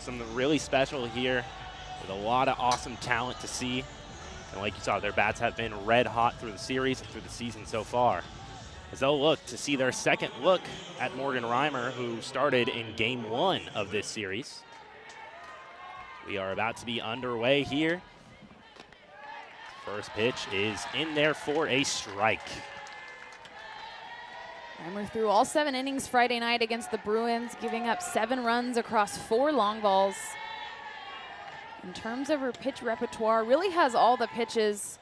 something really special here with a lot of awesome talent to see. And like you saw, their bats have been red hot through the series and through the season so far. As they'll look to see their second look at Morgan Reimer, who started in Game 1 of this series. We are about to be underway here. First pitch is in there for a strike. Reimer threw all 7 innings Friday night against the Bruins, giving up 7 runs across 4 long balls. In terms of her pitch repertoire, really has all the pitches.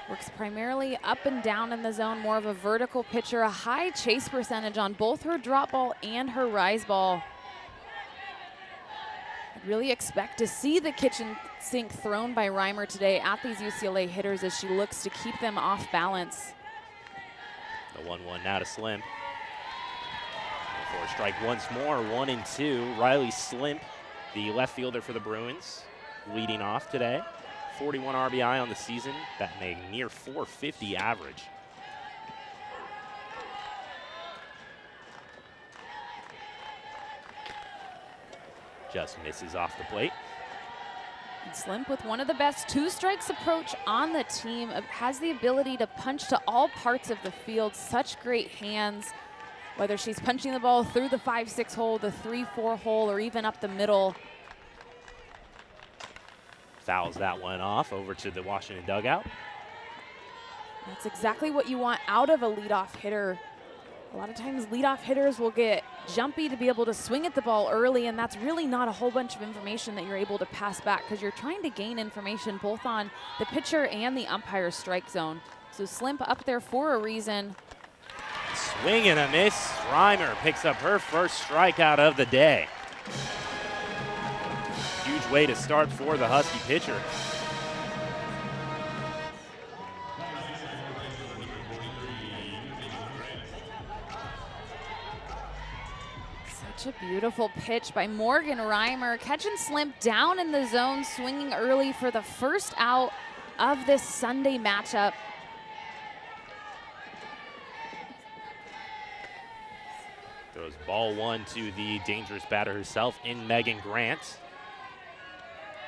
Works primarily up and down in the zone, more of a vertical pitcher, a high chase percentage on both her drop ball and her rise ball. I'd really expect to see the kitchen sink thrown by Reimer today at these UCLA hitters as she looks to keep them off balance. The 1-1 now to Slimp. For a strike once more, 1-2. Rylee Slimp, the left fielder for the Bruins, leading off today. 41 RBI on the season, batting a near .450 average. Just misses off the plate. And Slimp, with one of the best 2-strikes approach on the team, has the ability to punch to all parts of the field. Such great hands, whether she's punching the ball through the 5-6 hole, the 3-4 hole, or even up the middle. Fouls that one off over to the Washington dugout. That's exactly what you want out of a leadoff hitter. A lot of times leadoff hitters will get jumpy to be able to swing at the ball early, and that's really not a whole bunch of information that you're able to pass back because you're trying to gain information both on the pitcher and the umpire's strike zone. So Slimp up there for a reason. Swing and a miss. Reimer picks up her first strikeout of the day. Huge way to start for the Husky pitcher. Such a beautiful pitch by Morgan Reimer, catching Slimp down in the zone, swinging early for the first out of this Sunday matchup. Throws ball 1 to the dangerous batter herself in Megan Grant.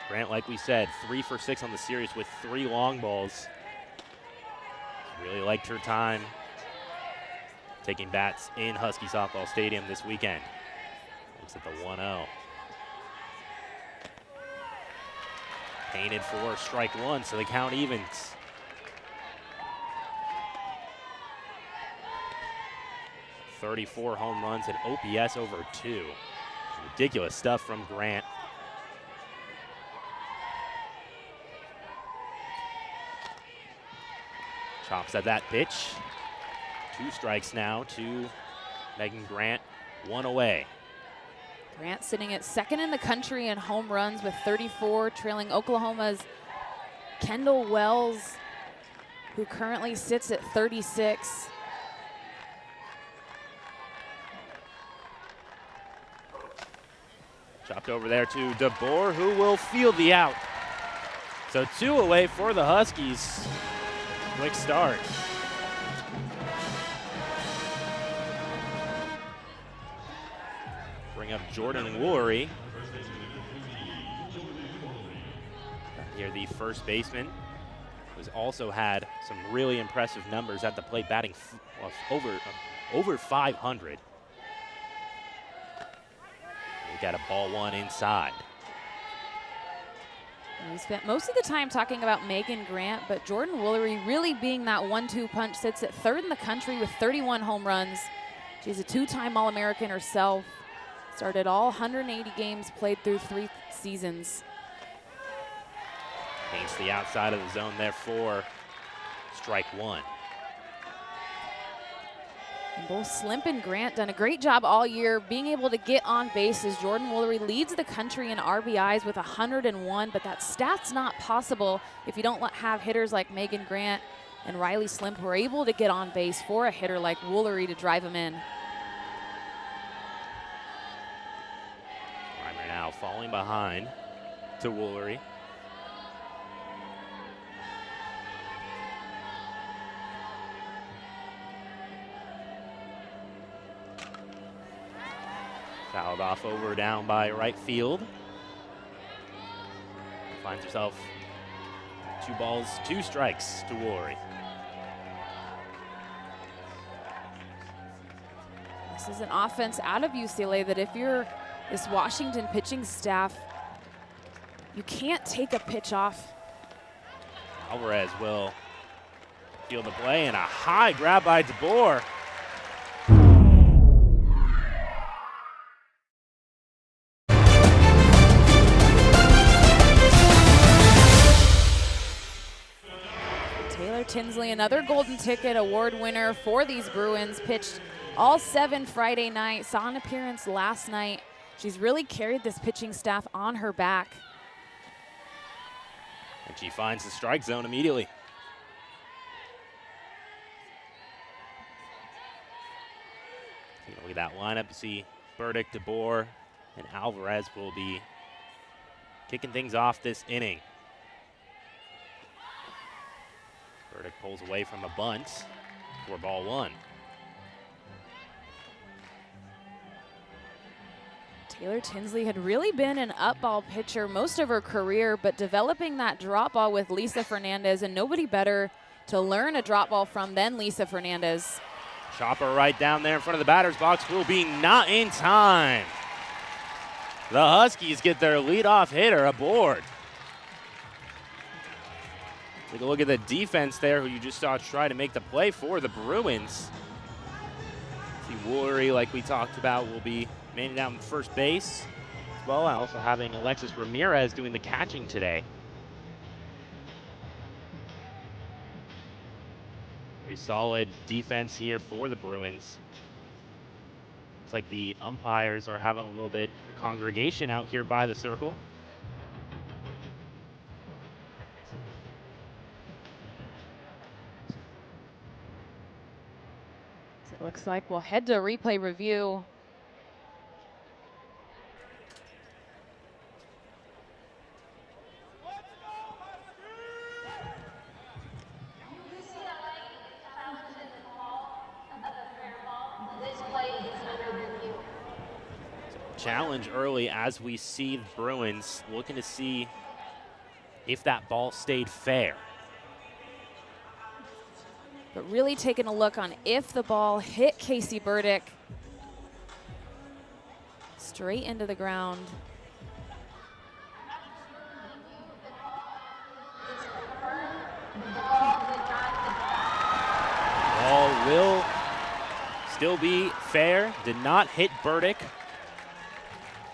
Grant, like we said, 3 for 6 on the series with 3 long balls. Really liked her time taking bats in Husky Softball Stadium this weekend. Looks at the 1-0. Painted for strike 1, so the count evens. .34 home runs and OPS over 2. Ridiculous stuff from Grant. Chops at that pitch. 2 strikes now to Megan Grant, 1 away. Grant sitting at 2nd in the country in home runs with 34, trailing Oklahoma's Kendall Wells, who currently sits at 36. Chopped over there to DeBoer, who will field the out. So 2 away for the Huskies. Quick start. Bring up Jordan Woolery. Here, the first baseman, who's also had some really impressive numbers at the plate, batting over 500. We got a ball 1 inside. We spent most of the time talking about Megan Grant, but Jordan Woolery really being that 1-2 punch, sits at 3rd in the country with 31 home runs. She's a 2-time All-American herself. Started all 180 games, played through 3 seasons. Paints the outside of the zone there for strike 1. And both Slimp and Grant done a great job all year being able to get on base as Jordan Woolery leads the country in RBIs with 101, but that stat's not possible if you don't have hitters like Megan Grant and Rylee Slimp who are able to get on base for a hitter like Woolery to drive him in. Reimer now falling behind to Woolery. Fouled off over down by right field. Finds herself 2 balls, 2 strikes to Worry. This is an offense out of UCLA that if you're this Washington pitching staff, you can't take a pitch off. Alvarez will field the play, and a high grab by DeBoer. Tinsley, another Golden Ticket Award winner for these Bruins, pitched all 7 Friday night, saw an appearance last night. She's really carried this pitching staff on her back. And she finds the strike zone immediately. Look at that lineup. You see Burdick, DeBoer, and Alvarez will be kicking things off this inning. Burdick pulls away from a bunt for ball 1. Taylor Tinsley had really been an up ball pitcher most of her career, but developing that drop ball with Lisa Fernandez, and nobody better to learn a drop ball from than Lisa Fernandez. Chopper right down there in front of the batter's box will be not in time. The Huskies get their leadoff hitter aboard. Take a look at the defense there, who you just saw try to make the play for the Bruins. See Worry, like we talked about, will be manning down first base, as well as also having Alexis Ramirez doing the catching today. Very solid defense here for the Bruins. It's like the umpires are having a little bit of congregation out here by the circle. It looks like we'll head to replay review. Challenge early as we see the Bruins looking to see if that ball stayed fair. But really taking a look on if the ball hit Casey Burdick straight into the ground. Ball will still be fair. Did not hit Burdick.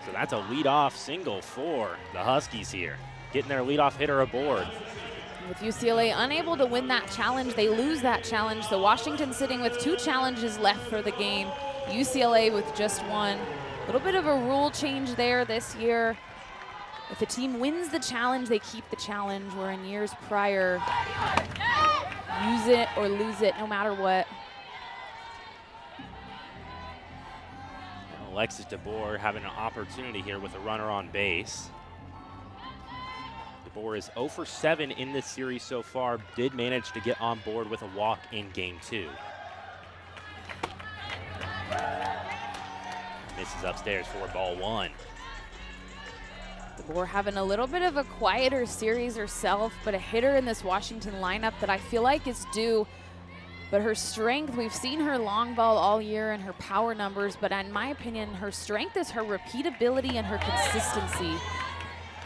So that's a leadoff single for the Huskies here, getting their leadoff hitter aboard. With UCLA unable to win that challenge, they lose that challenge. So Washington sitting with 2 challenges left for the game. UCLA with just 1. A little bit of a rule change there this year. If a team wins the challenge, they keep the challenge, where in years prior, use it or lose it no matter what. Alexis DeBoer having an opportunity here with a runner on base. DeBoer is 0 for 7 in this series so far. Did manage to get on board with a walk in game 2. Misses upstairs for ball 1. DeBoer having a little bit of a quieter series herself, but a hitter in this Washington lineup that I feel like is due. But her strength, we've seen her long ball all year and her power numbers, but in my opinion, her strength is her repeatability and her consistency.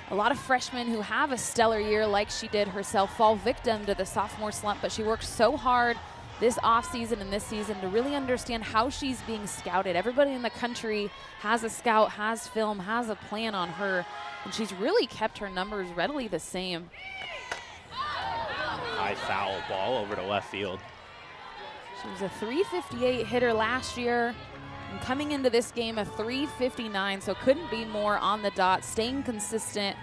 A lot of freshmen who have a stellar year like she did herself fall victim to the sophomore slump, but she worked so hard this offseason and this season to really understand how she's being scouted. Everybody in the country has a scout, has film, has a plan on her, and she's really kept her numbers readily the same. High foul ball over to left field. She was a .358 hitter last year, and coming into this game a .359, so couldn't be more on the dot, staying consistent.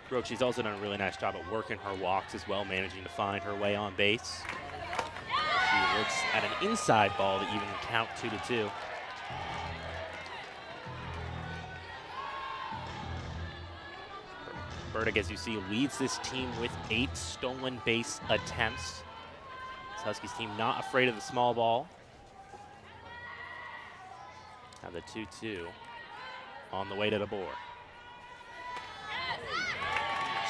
Brooke, she's also done a really nice job of working her walks as well, managing to find her way on base. She looks at an inside ball to even count 2-2. Burdick, as you see, leads this team with 8 stolen base attempts. This Huskies team not afraid of the small ball. Now the 2-2 on the way to DeBoer.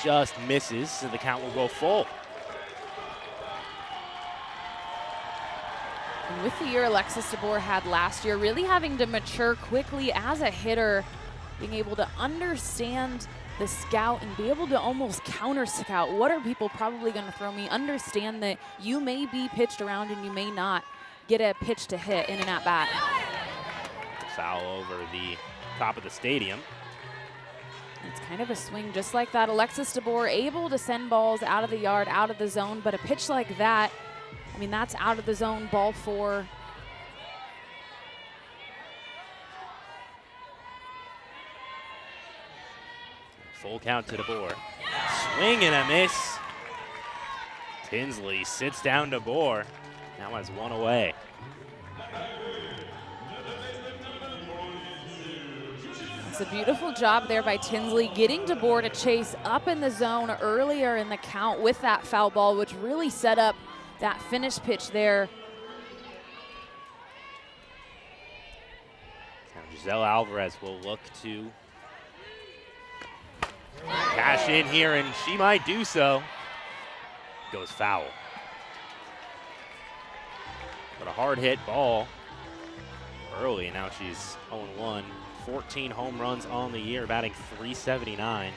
Just misses, so the count will go full. And with the year Alexis DeBoer had last year, really having to mature quickly as a hitter, being able to understand the scout and be able to almost counter scout. What are people probably going to throw me? Understand that you may be pitched around and you may not get a pitch to hit in an at-bat. Foul over the top of the stadium. It's kind of a swing just like that. Alexis DeBoer able to send balls out of the yard, out of the zone, but a pitch like that, I mean, that's out of the zone, ball 4. Full count to DeBoer. Swing and a miss. Tinsley sits down DeBoer. Now has one away. It's a beautiful job there by Tinsley, getting DeBoer to chase up in the zone earlier in the count with that foul ball, which really set up that finish pitch there. Now Giselle Alvarez will look to cash in here, and she might do so. Goes foul. But a hard hit ball early, and now she's 0-1. 14 home runs on the year, batting .379.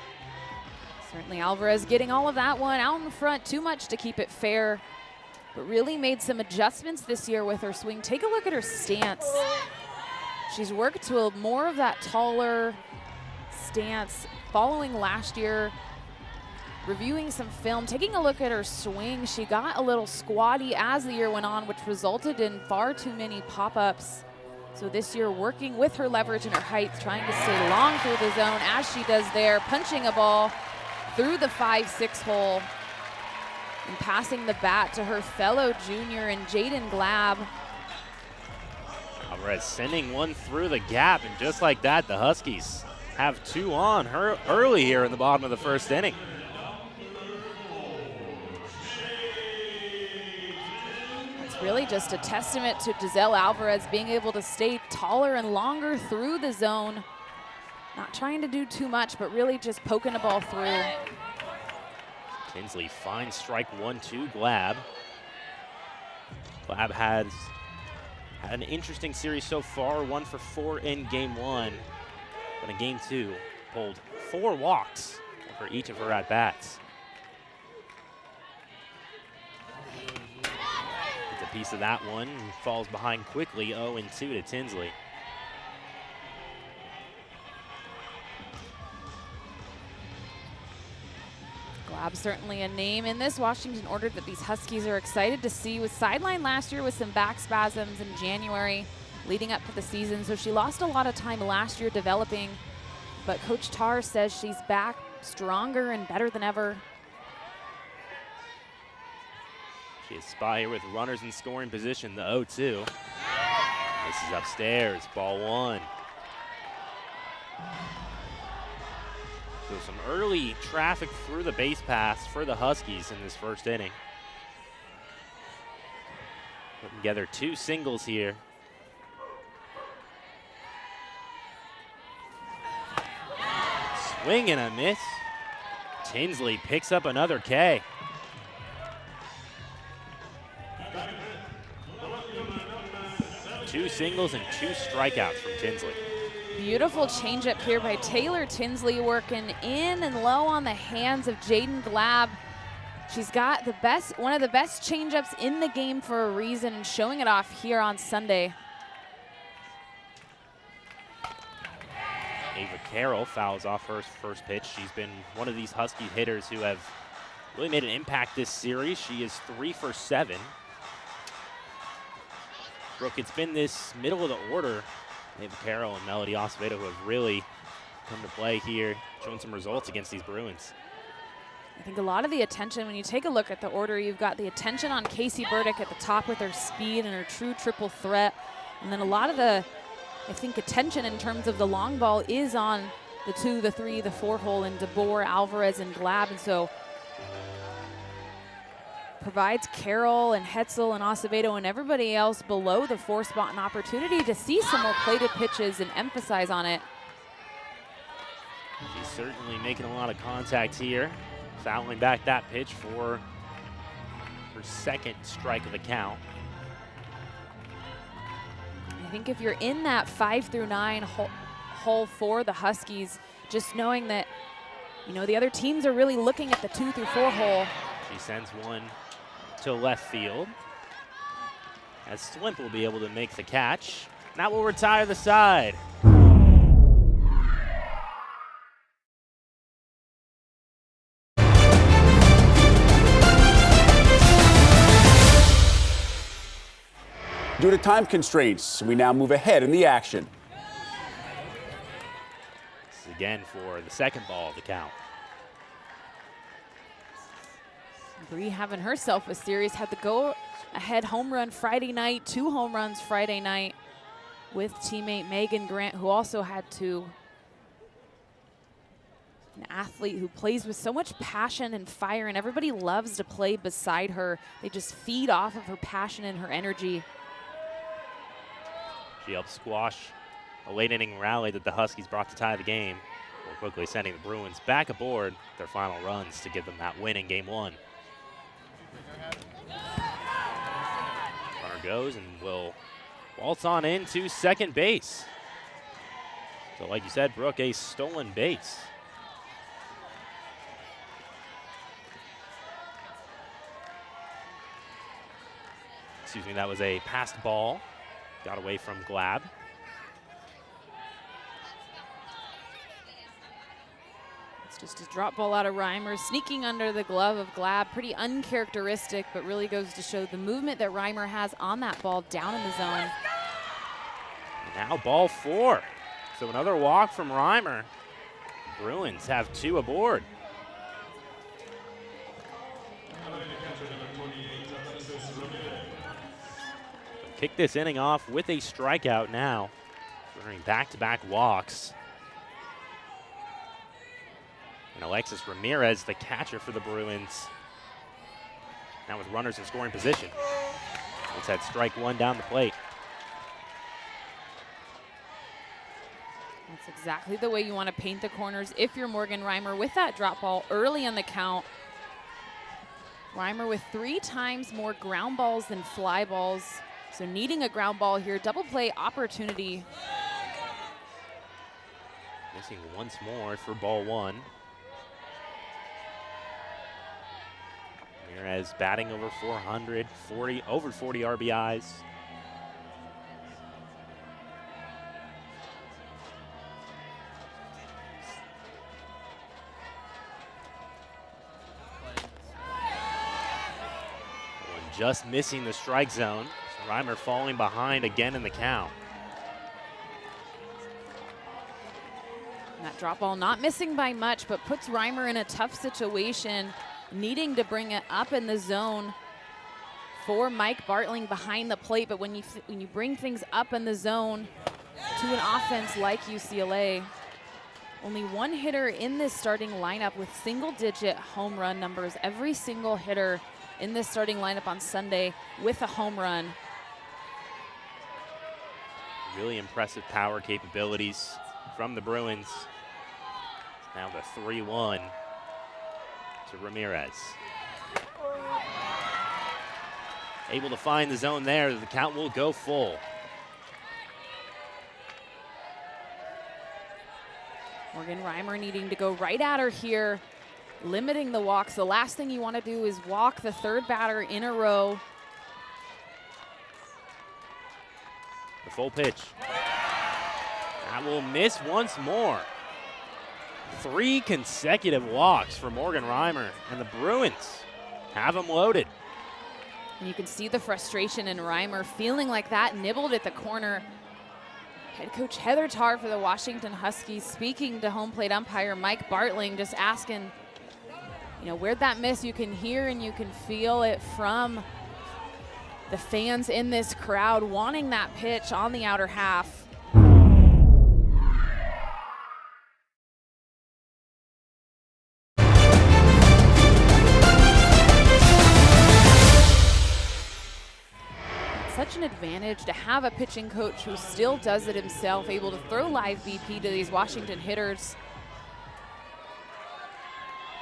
Certainly Alvarez getting all of that one out in front, too much to keep it fair, but really made some adjustments this year with her swing. Take a look at her stance. She's worked to more of that taller stance following last year, reviewing some film, taking a look at her swing. She got a little squatty as the year went on, which resulted in far too many pop-ups. So this year, working with her leverage and her height, trying to stay long through the zone as she does there, punching a ball through the 5-6 hole and passing the bat to her fellow junior in Jaden Glab. Alvarez sending one through the gap, and just like that, the Huskies have 2 on her early here in the bottom of the first inning. Really just a testament to Giselle Alvarez being able to stay taller and longer through the zone. Not trying to do too much, but really just poking a ball through. Tinsley finds strike 1-2 Glab. Glab has had an interesting series so far, 1 for 4 in game 1. But in game 2, pulled 4 walks for each of her at-bats. Piece of that one, falls behind quickly, 0-2 to Tinsley. Glab certainly a name in this Washington order that these Huskies are excited to see. Was sidelined last year with some back spasms in January leading up to the season, so she lost a lot of time last year developing, but Coach Tarr says she's back stronger and better than ever. She is spot here with runners in scoring position, the 0-2. This is upstairs, ball 1. So some early traffic through the base paths for the Huskies in this first inning. Putting together 2 singles here. Swing and a miss. Tinsley picks up another K. Two singles and 2 strikeouts from Tinsley. Beautiful changeup here by Taylor Tinsley, working in and low on the hands of Jaden Glab. She's got one of the best changeups in the game for a reason, and showing it off here on Sunday. Ava Carroll fouls off her first pitch. She's been one of these Husky hitters who have really made an impact this series. She is 3 for 7. Brooke, it's been this middle of the order, Ava Carroll and Melody Acevedo, who have really come to play here, showing some results against these Bruins. I think a lot of the attention, when you take a look at the order, you've got the attention on Casey Burdick at the top with her speed and her true triple threat. And then a lot of the, I think, attention in terms of the long ball is on the 2, the 3, the 4 hole, and DeBoer, Alvarez, and Glab. And so provides Carroll and Hetzel and Acevedo and everybody else below the 4 spot an opportunity to see some more plated pitches and emphasize on it. She's certainly making a lot of contact here, fouling back that pitch for her second strike of the count. I think if you're in that 5 through 9 hole for the Huskies, just knowing that, you know, the other teams are really looking at the 2 through 4 hole. She sends one to left field, as Slimp will be able to make the catch. That will retire the side. Due to time constraints, we now move ahead in the action. This is again for the second ball of the count. Bree having herself a series, had the go-ahead home run Friday night, 2 home runs Friday night with teammate Megan Grant, who also had 2. An athlete who plays with so much passion and fire, and everybody loves to play beside her. They just feed off of her passion and her energy. She helped squash a late inning rally that the Huskies brought to tie the game, while quickly sending the Bruins back aboard their final runs to give them that win in game 1. Runner goes and will waltz on into second base. So like you said, Brooke, a stolen base. Excuse me, that was a passed ball. Got away from Glab. It's just a drop ball out of Reimer, sneaking under the glove of Glab. Pretty uncharacteristic, but really goes to show the movement that Reimer has on that ball down in the zone. Now ball 4. So another walk from Reimer. Bruins have 2 aboard. Kick this inning off with a strikeout now, earning back-to-back walks. And Alexis Ramirez, the catcher for the Bruins, now with runners in scoring position. It's at strike 1 down the plate. That's exactly the way you want to paint the corners if you're Morgan Reimer with that drop ball early in the count. Reimer with 3 times more ground balls than fly balls. So needing a ground ball here, double play opportunity. Missing once more for ball 1. Ramirez batting over 400, over 40 RBIs. Just missing the strike zone. Reimer falling behind again in the count. That drop ball not missing by much, but puts Reimer in a tough situation, needing to bring it up in the zone for Mike Bartling behind the plate. But when you bring things up in the zone to an offense like UCLA, only 1 hitter in this starting lineup with single-digit home run numbers. Every single hitter in this starting lineup on Sunday with a home run. Really impressive power capabilities from the Bruins. Now the 3-1 to Ramirez. Able to find the zone there. The count will go full. Morgan Reimer needing to go right at her here, limiting the walks. The last thing you want to do is walk the 3rd batter in a row. The full pitch. That will miss once more. 3 consecutive walks for Morgan Reimer, and the Bruins have him loaded. And you can see the frustration in Reimer, feeling like that nibbled at the corner. Head coach Heather Tarr for the Washington Huskies speaking to home plate umpire Mike Bartling, just asking, you know, where'd that miss? You can hear and you can feel it from the fans in this crowd wanting that pitch on the outer half. advantage to have a pitching coach who still does it himself, able to throw live BP to these Washington hitters.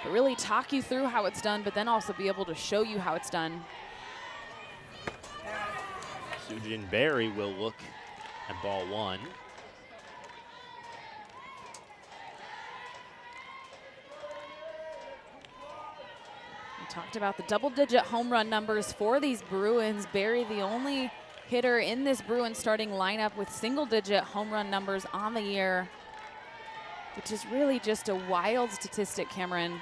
But really talk you through how it's done, but then also be able to show you how it's done. Sujin Berry will look at ball one. We talked about the double-digit home run numbers for these Bruins. Berry, the only hitter in this Bruins starting lineup with single-digit home run numbers on the year, which is really just a wild statistic, Cameron.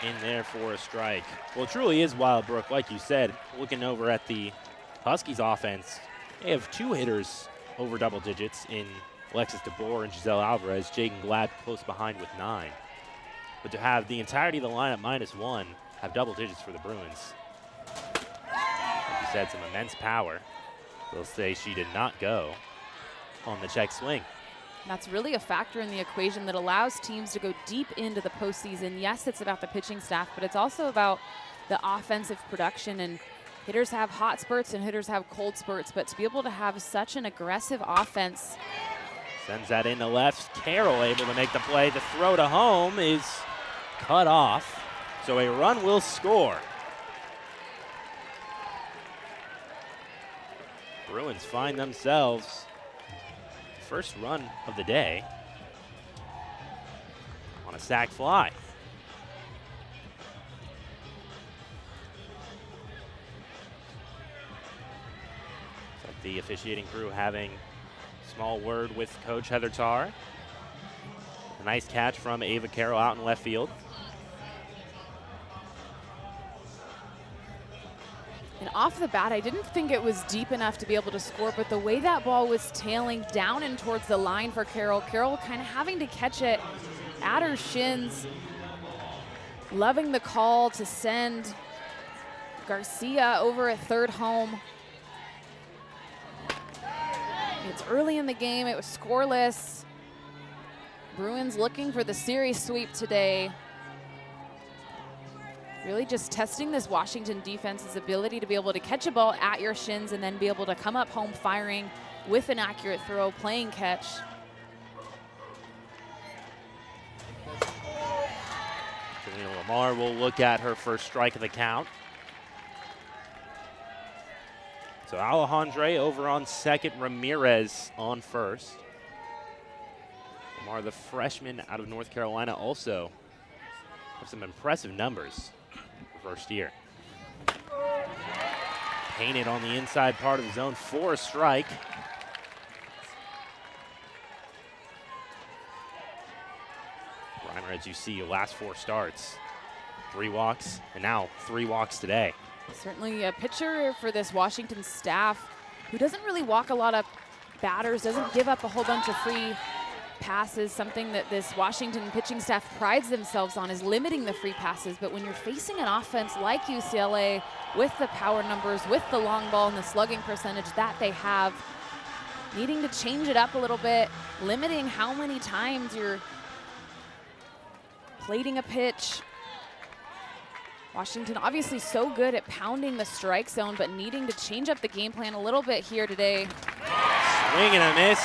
In there for a strike. Well, it truly is wild, Brooke. Like you said, looking over at the Huskies offense, they have two hitters over double digits in Alexis DeBoer and Giselle Alvarez. Jaden Glad close behind with 9. But to have the entirety of the lineup -1 have double digits for the Bruins, like you said, some immense power. They'll say she did not go on the check swing. That's really a factor in the equation that allows teams to go deep into the postseason. Yes, it's about the pitching staff, but it's also about the offensive production. And hitters have hot spurts and hitters have cold spurts, but to be able to have such an aggressive offense. Sends that into left. Carroll able to make the play. The throw to home is cut off, so a run will score. Bruins find themselves first run of the day on a sac fly. So the officiating crew having small word with Coach Heather Tarr. A nice catch from Ava Carroll out in left field. And off the bat, I didn't think it was deep enough to be able to score, but the way that ball was tailing down and towards the line for Carroll, Carroll kind of having to catch it at her shins, loving the call to send Garcia over at third home. It's early in the game, it was scoreless. Bruins looking for the series sweep today. Really just testing this Washington defense's ability to be able to catch a ball at your shins and then be able to come up home firing with an accurate throw, playing catch. Janina Lamar will look at her first strike of the count. So Alejandre over on second, Ramirez on first. Lamar, the freshman out of North Carolina, also have some impressive numbers for first year. Painted on the inside part of the zone for a strike. Reimer, as you see, last 4 starts, 3 walks, and now 3 walks today. Certainly a pitcher for this Washington staff who doesn't really walk a lot of batters, doesn't give up a whole bunch of free passes. Something that this Washington pitching staff prides themselves on is limiting the free passes. But when you're facing an offense like UCLA with the power numbers, with the long ball and the slugging percentage that they have, needing to change it up a little bit, limiting how many times you're plating a pitch. Washington obviously so good at pounding the strike zone, but needing to change up the game plan a little bit here today. Swing and a miss.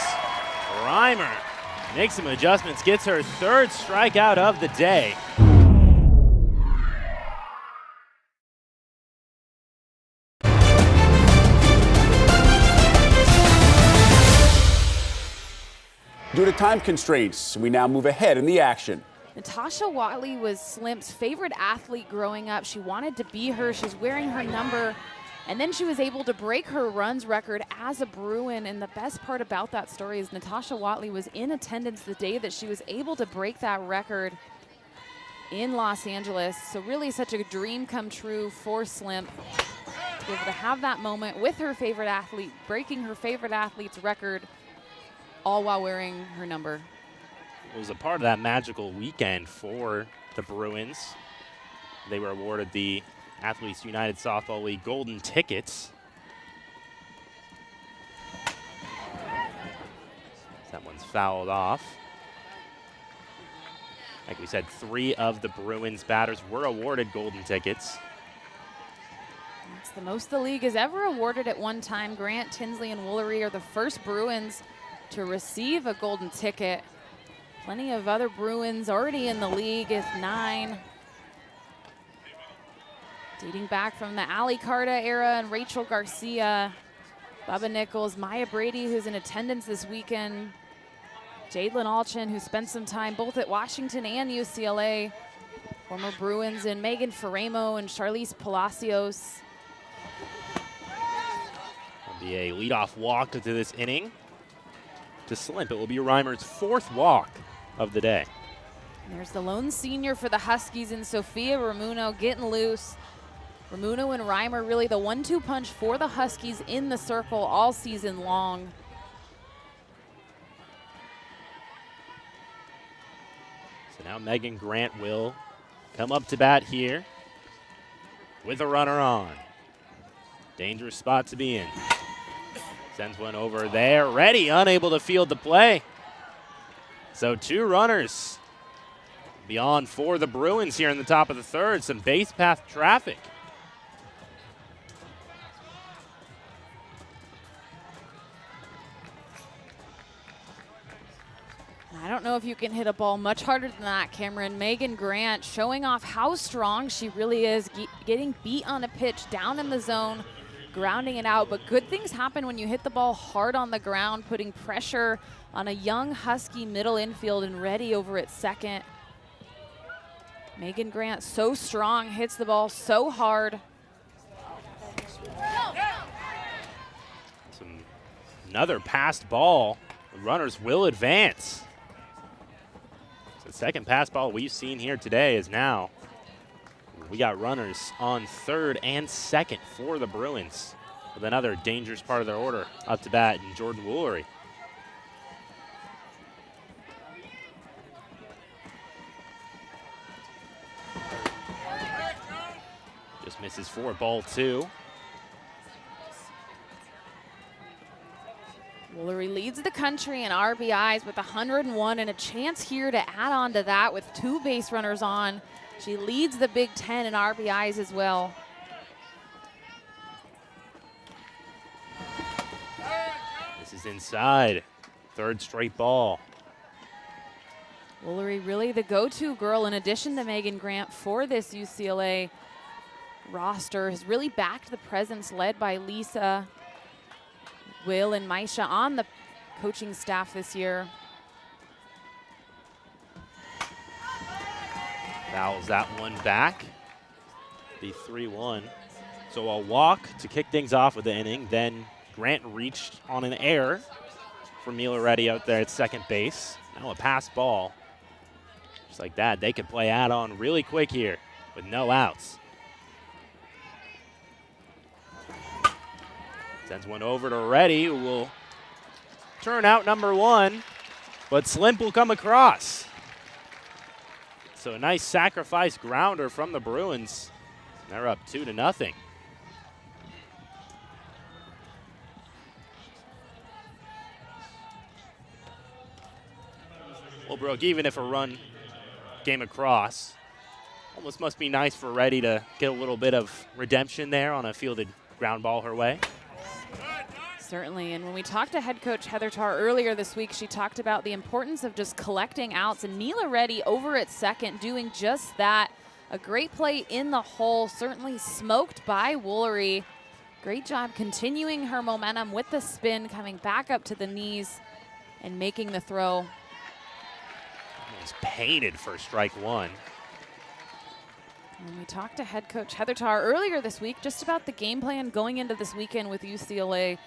Reimer makes some adjustments, gets her 3rd strikeout of the day. Due to time constraints, we now move ahead in the action. Natasha Watley was Slimp's favorite athlete growing up. She wanted to be her. She's wearing her number. And then she was able to break her runs record as a Bruin. And the best part about that story is Natasha Watley was in attendance the day that she was able to break that record in Los Angeles. So really such a dream come true for Slimp to be able to have that moment with her favorite athlete, breaking her favorite athlete's record, all while wearing her number. It was a part of that magical weekend for the Bruins. They were awarded the Athletes United Softball League golden tickets. That one's fouled off. Like we said, 3 of the Bruins batters were awarded golden tickets. That's the most the league has ever awarded at one time. Grant, Tinsley, and Woolery are the first Bruins to receive a golden ticket. Plenty of other Bruins already in the league with 9. Dating back from the Ali Carta era and Rachel Garcia, Bubba Nichols, Maya Brady, who's in attendance this weekend, Jadlyn Alchin, who spent some time both at Washington and UCLA, former Bruins, and Megan Faramo and Charlize Palacios. That'll be a leadoff walk to this inning to Slimp. It will be Reimer's 4th walk of the day. And there's the lone senior for the Huskies in Sophia Ramuno getting loose. Ramuno and Reimer really the 1-2 punch for the Huskies in the circle all season long. So now Megan Grant will come up to bat here with a runner on. Dangerous spot to be in. Sends one over there. Ready, unable to field the play. So 2 runners beyond for the Bruins here in the top of the 3rd. Some base path traffic. I don't know if you can hit a ball much harder than that, Cameron. Megan Grant showing off how strong she really is, getting beat on a pitch down in the zone, grounding it out. But good things happen when you hit the ball hard on the ground, putting pressure on a young Husky middle infield and Ready over at second. Megan Grant so strong, hits the ball so hard. Another passed ball. The runners will advance. The second pass ball we've seen here today is now. We got runners on 3rd and 2nd for the Bruins with another dangerous part of their order up to bat in Jordan Woolery. Just misses for ball 2. Woolery leads the country in RBIs with 101 and a chance here to add on to that with 2 base runners on. She leads the Big Ten in RBIs as well. This is inside. 3rd straight ball. Woolery really the go-to girl in addition to Megan Grant for this UCLA roster. Has really backed the presence led by Lisa, Will, and Maisha on the coaching staff this year. Fouls that one back. The 3-1. So a walk to kick things off with the inning. Then Grant reached on an error for Mila Reddy out there at second base. Now a pass ball. Just like that, they could play add-on really quick here with no outs. Sends one over to Reddy, who will turn out number 1, but Slimp will come across. So a nice sacrifice grounder from the Bruins. They're up 2-0. Well, Brooke, even if a run came across, almost must be nice for Reddy to get a little bit of redemption there on a fielded ground ball her way. Certainly, and when we talked to head coach Heather Tarr earlier this week, she talked about the importance of just collecting outs, and Mila Reddy over at second doing just that. A great play in the hole, certainly smoked by Woolery. Great job continuing her momentum with the spin, coming back up to the knees and making the throw. Almost painted for strike 1. And we talked to head coach Heather Tarr earlier this week just about the game plan going into this weekend with UCLA.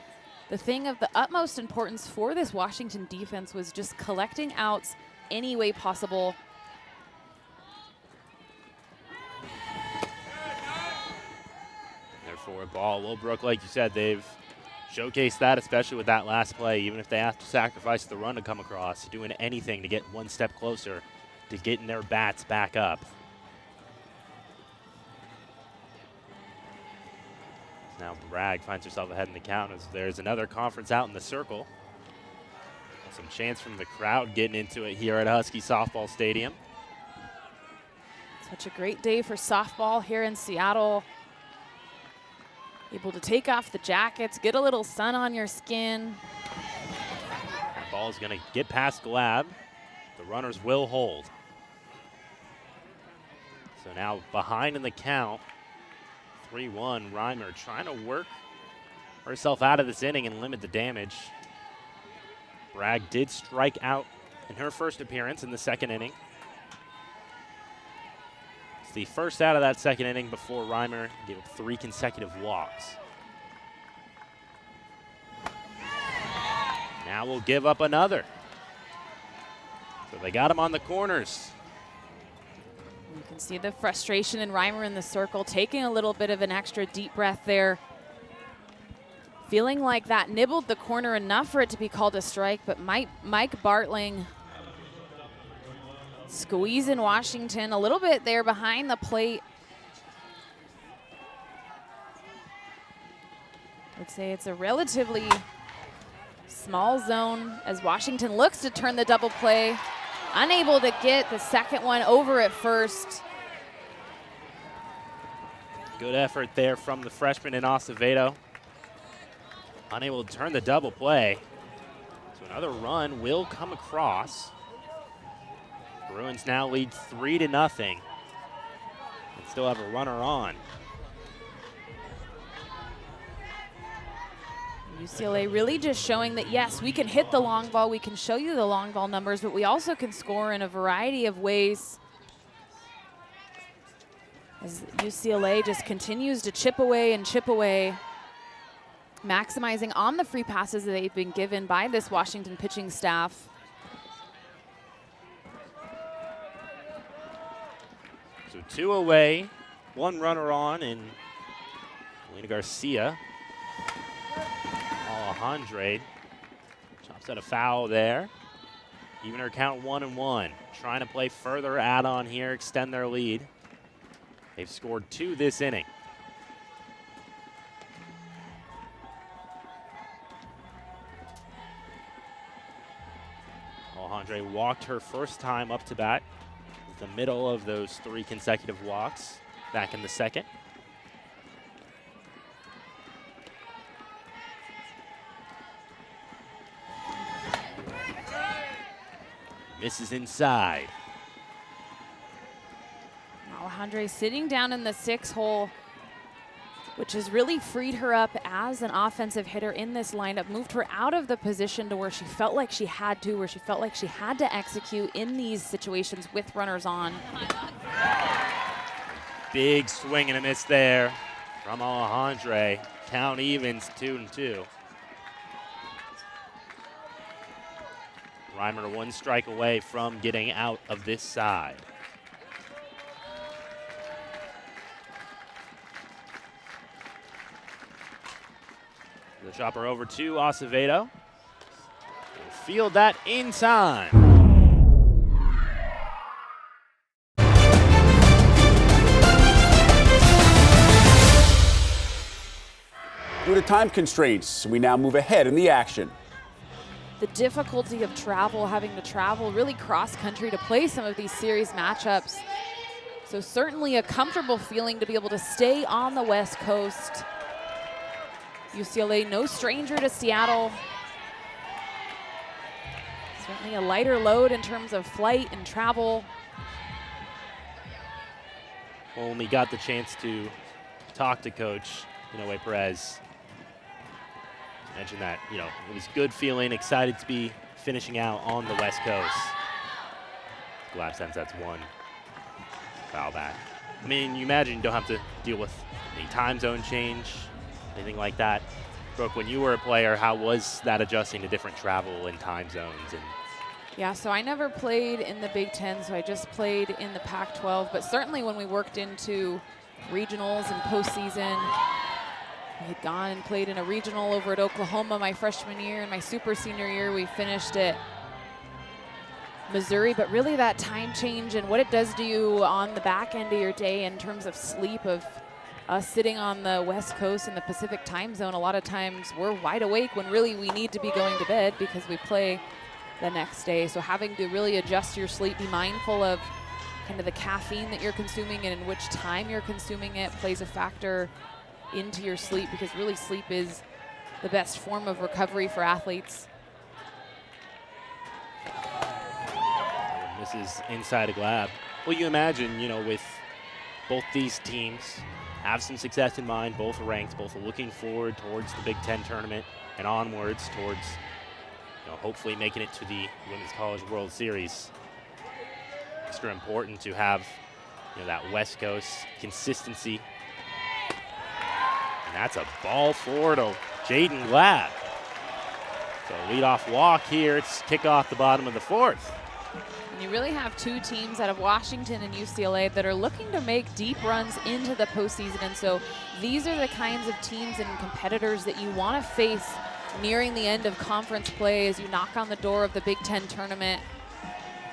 The thing of the utmost importance for this Washington defense was just collecting outs any way possible. Therefore, a ball. Willbrook, like you said, they've showcased that, especially with that last play. Even if they have to sacrifice the run to come across, doing anything to get one step closer to getting their bats back up. Now Bragg finds herself ahead in the count as there's another conference out in the circle. Some chance from the crowd getting into it here at Husky Softball Stadium. Such a great day for softball here in Seattle. Able to take off the jackets, get a little sun on your skin. That ball's going to get past Glab. The runners will hold. So now behind in the count, 3-1. Reimer trying to work herself out of this inning and limit the damage. Bragg did strike out in her first appearance in the second inning. It's the first out of that second inning before Reimer gave up 3 consecutive walks. Now we'll give up another. So they got him on the corners. You can see the frustration in Reimer in the circle, taking a little bit of an extra deep breath there. Feeling like that nibbled the corner enough for it to be called a strike, but Mike Bartling squeezing Washington a little bit there behind the plate. I'd say it's a relatively small zone as Washington looks to turn the double play. Unable to get the second one over at first. Good effort there from the freshman in Acevedo. Unable to turn the double play. So another run will come across. Bruins now lead 3-0 and still have a runner on. UCLA really just showing that, yes, we can hit the long ball, we can show you the long ball numbers, but we also can score in a variety of ways. As UCLA just continues to chip away and chip away, maximizing on the free passes that they've been given by this Washington pitching staff. So 2 away, 1 runner on, and Elena Garcia. Alejandre chops out a foul there. Even her count 1-1. Trying to play further add-on here, extend their lead. They've scored 2 this inning. Alejandre walked her first time up to bat. The middle of those 3 consecutive walks back in the second. Misses inside. Alejandre sitting down in the 6 hole, which has really freed her up as an offensive hitter in this lineup, moved her out of the position to where she felt like she had to, execute in these situations with runners on. Big swing and a miss there from Alejandre. Count evens 2-2. Reimer 1 strike away from getting out of this side. The chopper over to Acevedo. We'll field that in time. Due to time constraints, we now move ahead in the action. The difficulty of travel, having to travel really cross country to play some of these series matchups. So certainly a comfortable feeling to be able to stay on the West Coast. UCLA no stranger to Seattle. Certainly a lighter load in terms of flight and travel. Only got the chance to talk to Coach Inoue Perez. Mentioned that, it was good feeling, excited to be finishing out on the West Coast. Glad sense that's 1 foul back. I mean, you imagine you don't have to deal with any time zone change, anything like that. Brooke, when you were a player, how was that adjusting to different travel and time zones? Yeah, so I never played in the Big Ten, so I just played in the Pac-12. But certainly when we worked into regionals and postseason, I had gone and played in a regional over at Oklahoma my freshman year, and my super senior year we finished at Missouri. But really that time change and what it does to you on the back end of your day in terms of sleep, of us sitting on the West Coast in the Pacific time zone, a lot of times we're wide awake when really we need to be going to bed because we play the next day. So having to really adjust your sleep, be mindful of kind of the caffeine that you're consuming and in which time you're consuming it plays a factor into your sleep, because really sleep is the best form of recovery for athletes. This is inside a Glab. Well, you imagine, you know, with both these teams have some success in mind, both ranked, both looking forward towards the Big Ten tournament and onwards towards, you know, hopefully making it to the Women's College World Series. Extra important to have, you know, that West Coast consistency. And that's a ball forward to Jaden Glab. So leadoff walk here. It's kickoff the bottom of the fourth. And you really have two teams out of Washington and UCLA that are looking to make deep runs into the postseason. And so these are the kinds of teams and competitors that you want to face nearing the end of conference play as you knock on the door of the Big Ten tournament.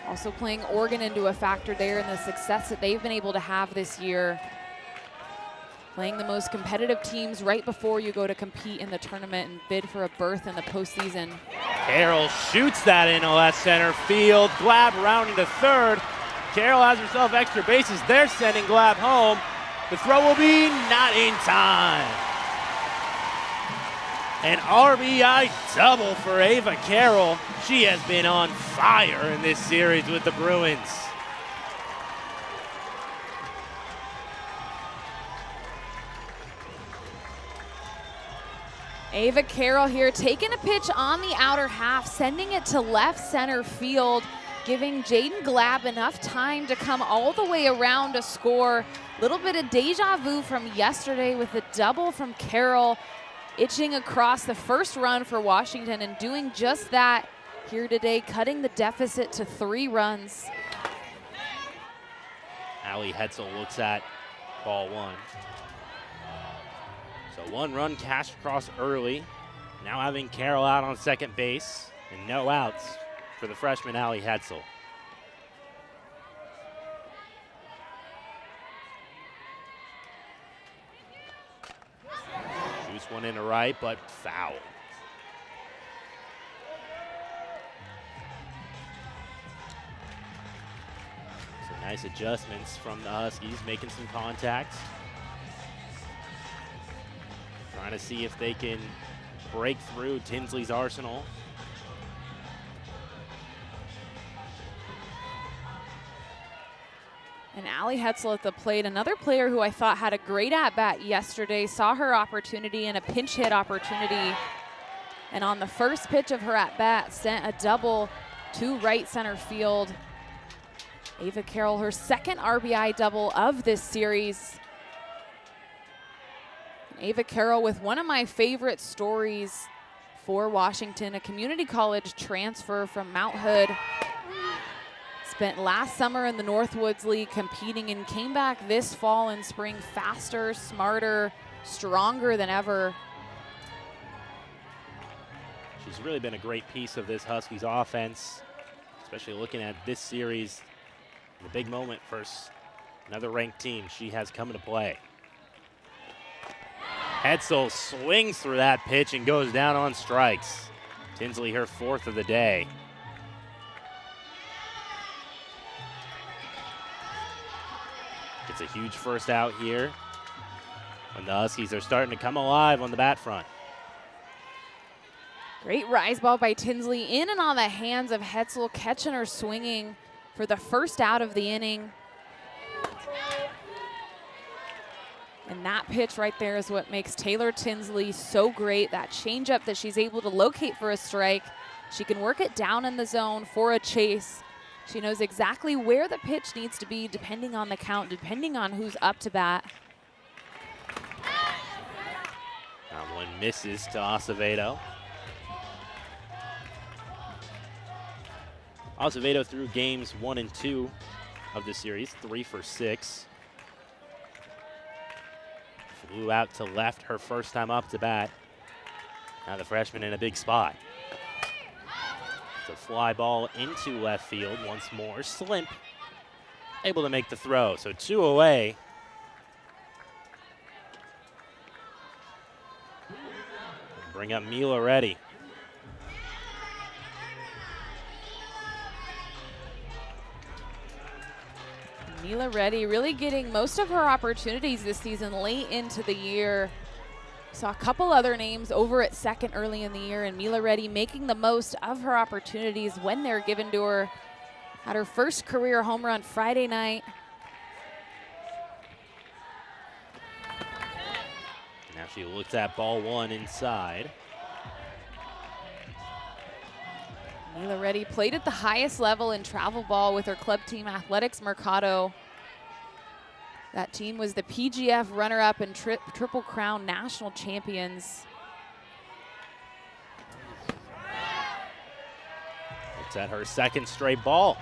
Also playing Oregon into a factor there in the success that they've been able to have this year. Playing the most competitive teams right before you go to compete in the tournament and bid for a berth in the postseason. Carroll shoots that into left center field. Glab rounding to third. Carroll has herself extra bases. They're sending Glab home. The throw will be not in time. An RBI double for Ava Carroll. She has been on fire in this series with the Bruins. Ava Carroll here taking a pitch on the outer half, sending it to left center field, giving Jaden Glab enough time to come all the way around to score. Little bit of deja vu from yesterday with a double from Carroll, itching across the first run for Washington, and doing just that here today, cutting the deficit to 3 runs. Allie Hetzel looks at ball 1. So 1 run cashed across early. Now having Carroll out on second base and no outs for the freshman Allie Hetzel. Shoots one into right, but foul. So nice adjustments from the Huskies, making some contact. Trying to see if they can break through Tinsley's arsenal. And Allie Hetzel at the plate, another player who I thought had a great at-bat yesterday, saw her opportunity and a pinch hit opportunity. And on the first pitch of her at-bat, sent a double to right center field. Ava Carroll, her second RBI double of this series. Ava Carroll with one of my favorite stories for Washington, a community college transfer from Mount Hood. Spent last summer in the Northwoods League competing and came back this fall and spring faster, smarter, stronger than ever. She's really been a great piece of this Huskies offense, especially looking at this series. The big moment for another ranked team she has come into play. Hetzel swings through that pitch and goes down on strikes. Tinsley, her 4th of the day. Gets a huge first out here when the Huskies are starting to come alive on the bat front. Great rise ball by Tinsley, in and on the hands of Hetzel, catching her swinging for the first out of the inning. And that pitch right there is what makes Taylor Tinsley so great. That changeup that she's able to locate for a strike. She can work it down in the zone for a chase. She knows exactly where the pitch needs to be depending on the count, depending on who's up to bat. That one misses to Acevedo. Acevedo through games 1 and 2 of the series, 3 for 6. Flew out to left her first time up to bat. Now the freshman in a big spot. It's a fly ball into left field once more. Slimp able to make the throw, so 2 away. Bring up Mila Reddy. Mila Reddy really getting most of her opportunities this season late into the year. Saw a couple other names over at second early in the year, and Mila Reddy making the most of her opportunities when they're given to her. Had her first career home run Friday night. Now she looks at ball one inside. Mila Reddy played at the highest level in travel ball with her club team Athletics Mercado. That team was the PGF runner-up and Triple Crown national champions. Looks at her second straight ball.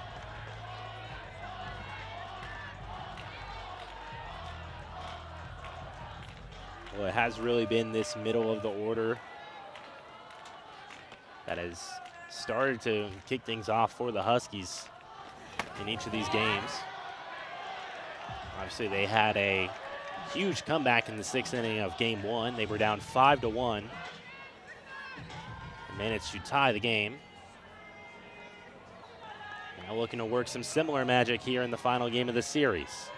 Well, it has really been this middle of the order that has started to kick things off for the Huskies in each of these games. Obviously, they had a huge comeback in the sixth inning of game one. They were down 5-1 and managed to tie the game. Now looking to work some similar magic here in the final game of the series.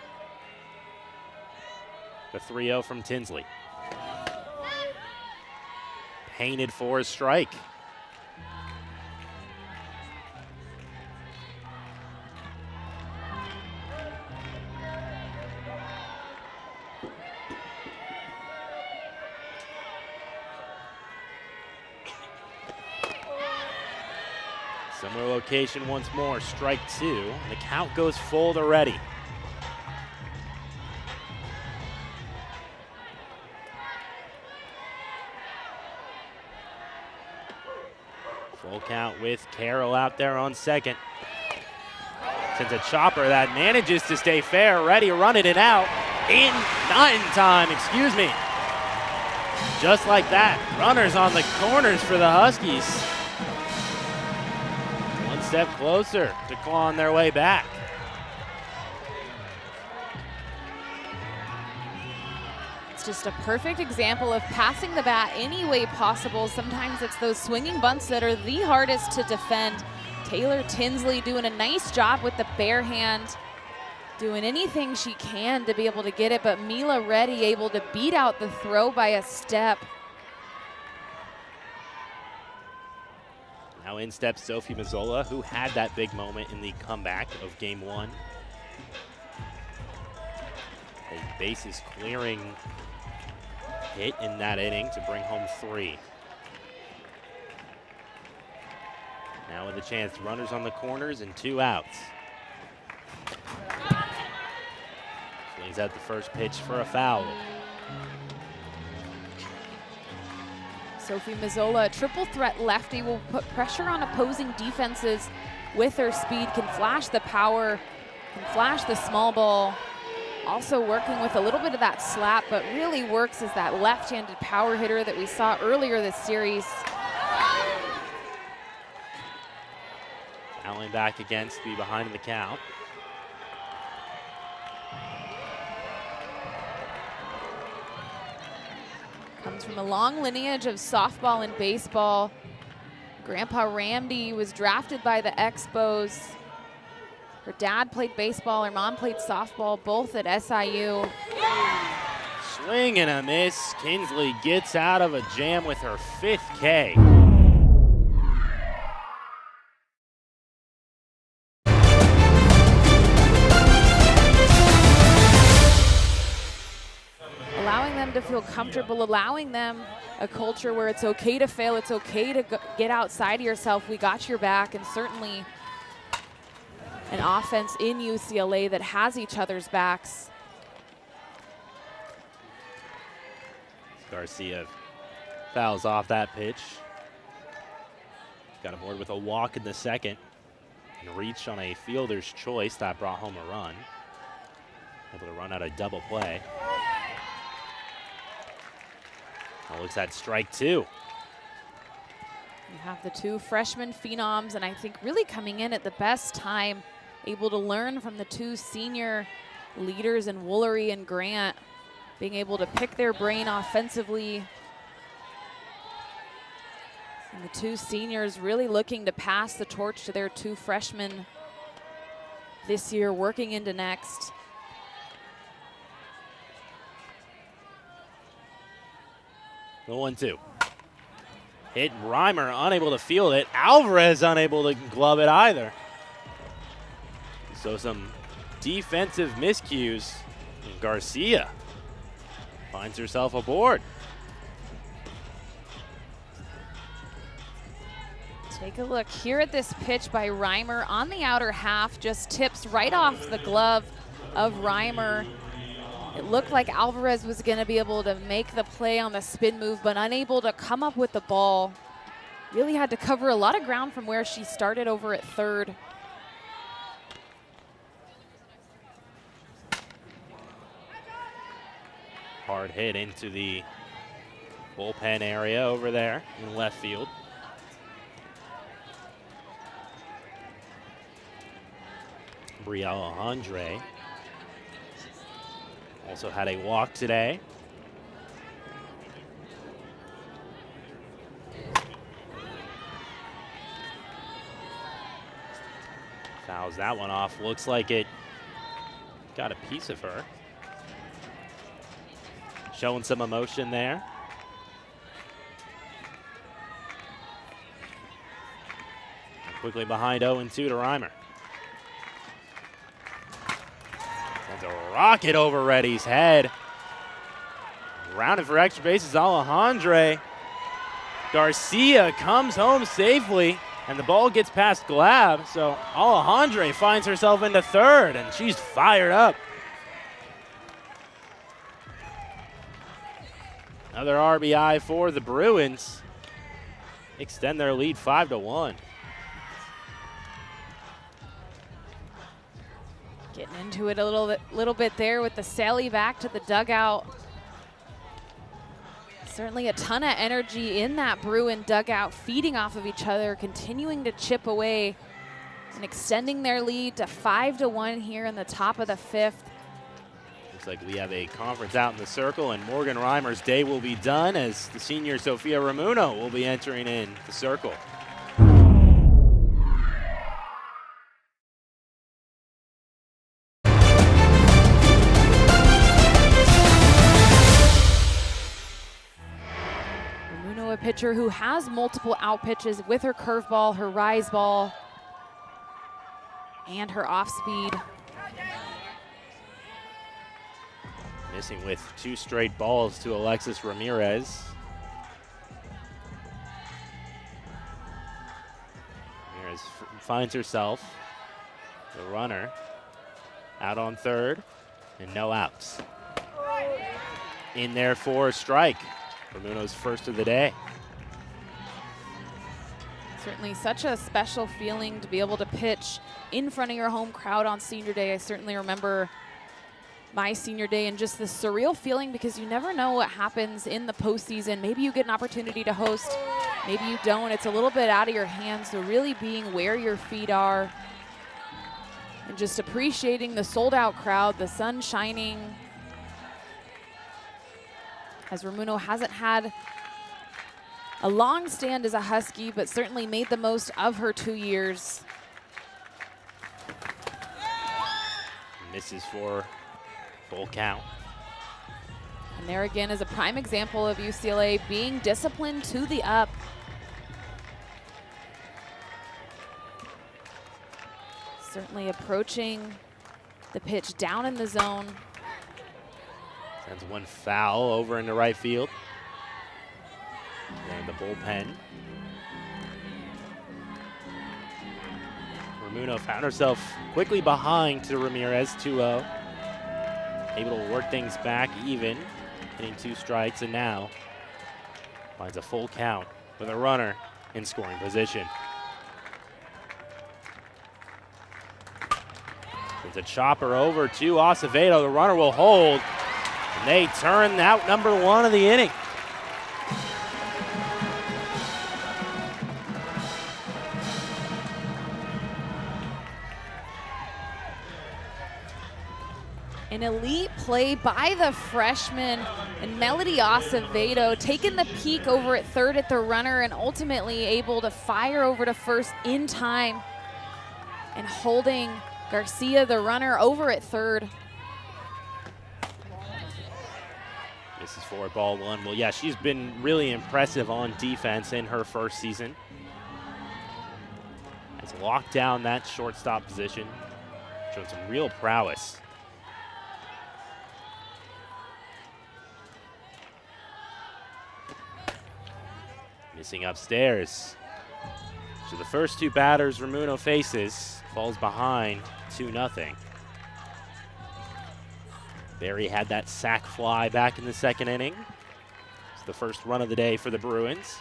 The 3-0 from Tinsley. Painted for a strike. Similar location once more, strike two. And the count goes full to Reddy. Full count with Carroll out there on second. Sends a chopper that manages to stay fair. Reddy running it out. Not in time, excuse me. Just like that, runners on the corners for the Huskies. One step closer to clawing their way back. It's just a perfect example of passing the bat any way possible. Sometimes it's those swinging bunts that are the hardest to defend. Taylor Tinsley doing a nice job with the bare hand, doing anything she can to be able to get it, but Mila Reddy able to beat out the throw by a step. Now in steps Sophie Mazzola, who had that big moment in the comeback of game one. A bases clearing hit in that inning to bring home 3. Now with a chance, runners on the corners and 2 outs. Swings out the first pitch for a foul. Sophie Mazzola, a triple threat lefty, will put pressure on opposing defenses with her speed, can flash the power, can flash the small ball. Also working with a little bit of that slap, but really works as that left-handed power hitter that we saw earlier this series. Allen back against to be behind in the count. Comes from a long lineage of softball and baseball. Grandpa Ramdy was drafted by the Expos. Her dad played baseball, her mom played softball, both at SIU. Swing and a miss. Tinsley gets out of a jam with her 5th K. Allowing them to feel comfortable, allowing them a culture where it's okay to fail, it's okay to get outside of yourself. We got your back, and certainly an offense in UCLA that has each other's backs. Garcia fouls off that pitch. Got aboard with a walk in the second and reached on a fielder's choice that brought home a run. Able to run out a double play. Now looks at strike two. You have the 2 freshman phenoms, and I think really coming in at the best time, able to learn from the 2 senior leaders in Woolery and Grant, being able to pick their brain offensively. And the 2 seniors really looking to pass the torch to their 2 freshmen this year, working into next. The 1-2. Hit Reimer, unable to field it. Alvarez unable to glove it either. So some defensive miscues. Garcia finds herself aboard. Take a look here at this pitch by Reimer on the outer half, just tips right off the glove of Reimer. It looked like Alvarez was going to be able to make the play on the spin move, but unable to come up with the ball. Really had to cover a lot of ground from where she started over at third. Hard hit into the bullpen area over there in left field. Brielle Andre also had a walk today. Fouls that one off. Looks like it got a piece of her. Showing some emotion there. Quickly behind 0-2 to Reimer. Sends a rocket over Reddy's head. Rounded for extra bases, Alejandre. Garcia comes home safely, and the ball gets past Glab, so Alejandre finds herself into third, and she's fired up. Another RBI for the Bruins. Extend their lead 5-1. Getting into it a little bit there with the sally back to the dugout. Certainly a ton of energy in that Bruin dugout, feeding off of each other, continuing to chip away and extending their lead to 5-1 here in the top of the fifth. Looks like we have a conference out in the circle, and Morgan Reimer's day will be done as the senior Sofia Ramuno will be entering in the circle. A pitcher who has multiple out pitches with her curveball, her rise ball, and her off speed. Missing with 2 straight balls to Alexis Ramirez. Ramirez finds herself the runner out on third and no outs. In there for a strike. Ramuno's first of the day. Certainly such a special feeling to be able to pitch in front of your home crowd on senior day. I certainly remember my senior day and just the surreal feeling because you never know what happens in the postseason. Maybe you get an opportunity to host, maybe you don't. It's a little bit out of your hands, so really being where your feet are and just appreciating the sold-out crowd, the sun shining, as Ramuno hasn't had a long stand as a Husky, but certainly made the most of her 2 years. Misses for full count. And there again is a prime example of UCLA being disciplined to the up. Certainly approaching the pitch down in the zone. Sends one foul over into right field. And the bullpen. Ramuno found herself quickly behind to Ramirez, 2-0. Able to work things back even, hitting 2 strikes, and now finds a full count with a runner in scoring position. It's a chopper over to Acevedo. The runner will hold. And they turn out number 1 of the inning. An elite play by the freshman and Melody Acevedo, taking the peek over at third at the runner and ultimately able to fire over to first in time and holding Garcia, the runner, over at third. This is for ball one. Well, yeah, she's been really impressive on defense in her first season. Has locked down that shortstop position. Showed some real prowess. Missing upstairs. So the first two batters Ramuno faces falls behind 2-0. Barry had that sac fly back in the second inning. It's the first run of the day for the Bruins.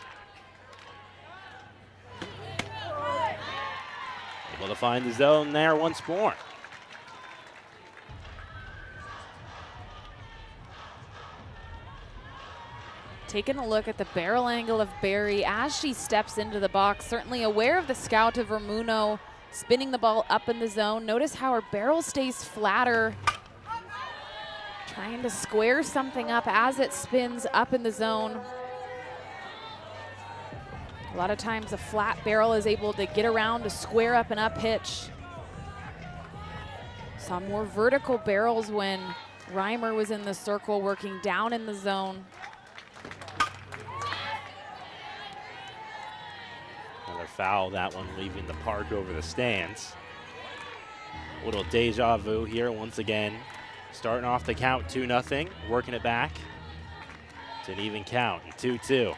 Able to find the zone there once more. Taking a look at the barrel angle of Barry as she steps into the box, certainly aware of the scout of Ramuno, spinning the ball up in the zone. Notice how her barrel stays flatter, trying to square something up as it spins up in the zone. A lot of times a flat barrel is able to get around to square up an up pitch. Saw more vertical barrels when Reimer was in the circle working down in the zone. Another foul, that one leaving the park over the stands. A little deja vu here once again. Starting off the count 2-0, working it back to an even count, 2-2.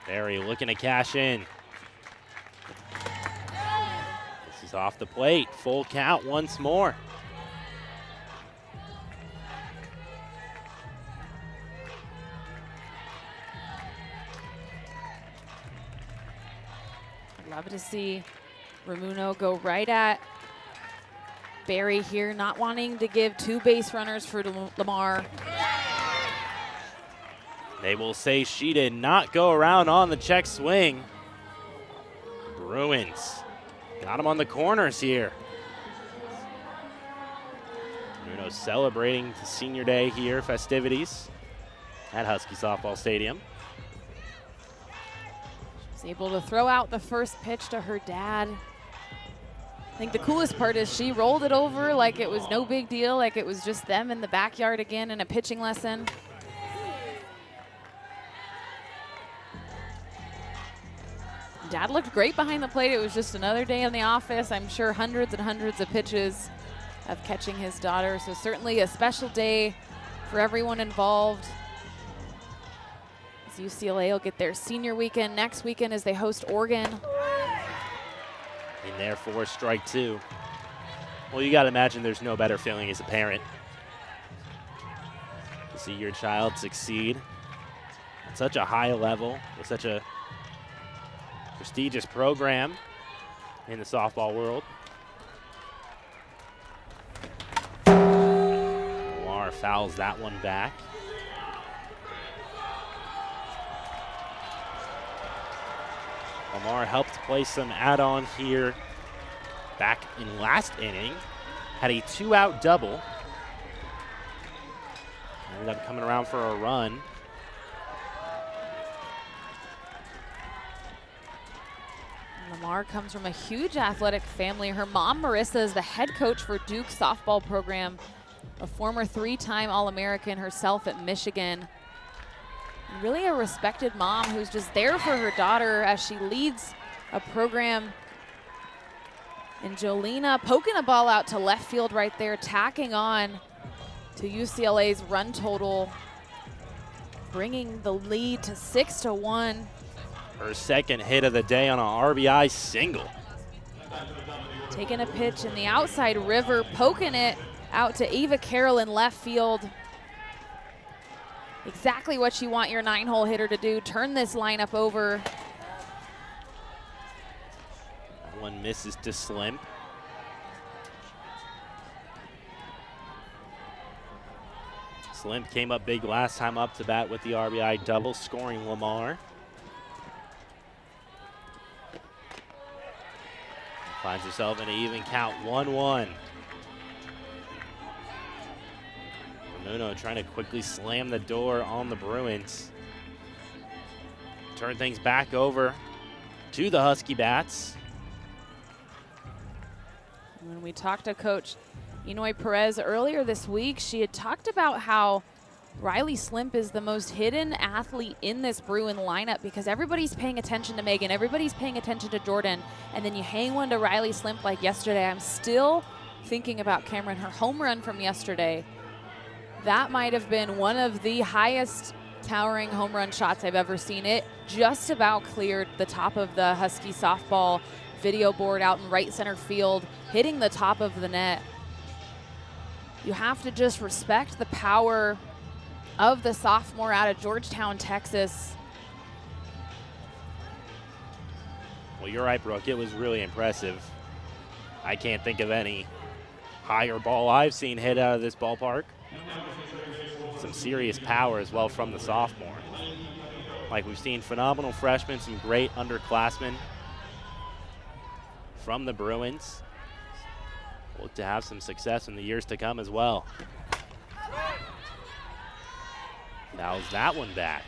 Barry looking to cash in. This is off the plate, full count once more. Love to see Ramuno go right at Barry here, not wanting to give two base runners for Lamar. They will say she did not go around on the check swing. Bruins got him on the corners here. Ramuno celebrating the senior day here, festivities at Husky Softball Stadium. Able to throw out the first pitch to her dad. I think the coolest part is she rolled it over like it was no big deal, like it was just them in the backyard again in a pitching lesson. Dad looked great behind the plate. It was just another day in the office. I'm sure hundreds and hundreds of pitches of catching his daughter. So certainly a special day for everyone involved. UCLA will get their senior weekend next weekend as they host Oregon. In there for strike two. Well, you got to imagine there's no better feeling as a parent to see your child succeed at such a high level with such a prestigious program in the softball world. Lamar fouls that one back. Lamar helped play some add-on here back in last inning. Had a 2-out double. Ended up coming around for a run. Lamar comes from a huge athletic family. Her mom, Marissa, is the head coach for Duke softball program, a former 3-time All-American herself at Michigan. Really a respected mom who's just there for her daughter as she leads a program. And Jolena poking a ball out to left field right there, tacking on to UCLA's run total, bringing the lead to 6-1. Her second hit of the day on an RBI single. Taking a pitch in the outside river, poking it out to Ava Carroll in left field. Exactly what you want your 9-hole hitter to do, turn this lineup over. That one misses to Slimp. Slimp came up big last time up to bat with the RBI double, scoring Lamar. Finds herself in an even count, 1-1. Ramuno trying to quickly slam the door on the Bruins. Turn things back over to the Husky bats. When we talked to Coach Inoy Perez earlier this week, she had talked about how Rylee Slimp is the most hidden athlete in this Bruin lineup because everybody's paying attention to Megan, everybody's paying attention to Jordan, and then you hang one to Rylee Slimp like yesterday. I'm still thinking about Cameron, her home run from yesterday. That might have been one of the highest towering home run shots I've ever seen. It just about cleared the top of the Husky softball video board out in right center field, hitting the top of the net. You have to just respect the power of the sophomore out of Georgetown, Texas. Well, you're right, Brooke. It was really impressive. I can't think of any higher ball I've seen hit out of this ballpark. Some serious power as well from the sophomore. Like we've seen phenomenal freshmen, some great underclassmen from the Bruins. Look to have some success in the years to come as well. Fouls that one back.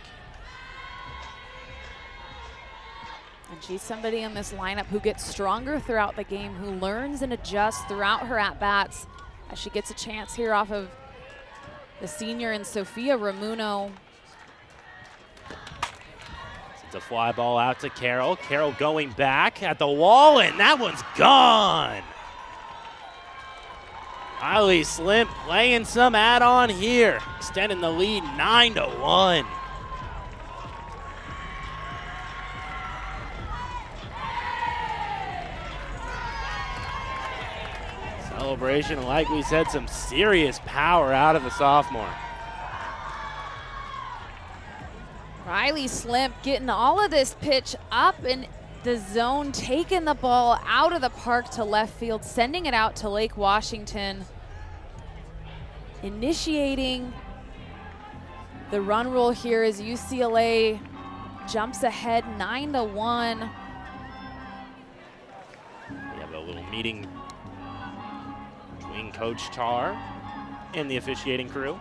And she's somebody in this lineup who gets stronger throughout the game, who learns and adjusts throughout her at-bats as she gets a chance here off of the senior in Sophia Ramuno. It's a fly ball out to Carroll. Carroll going back at the wall, and that one's gone. Rylee Slimp playing some add-on here, extending the lead 9-1. Celebration, like we said, some serious power out of the sophomore. Rylee Slimp getting all of this pitch up in the zone, taking the ball out of the park to left field, sending it out to Lake Washington, initiating the run rule here as UCLA jumps ahead 9-1. We have a little meeting between Coach Tar and the officiating crew.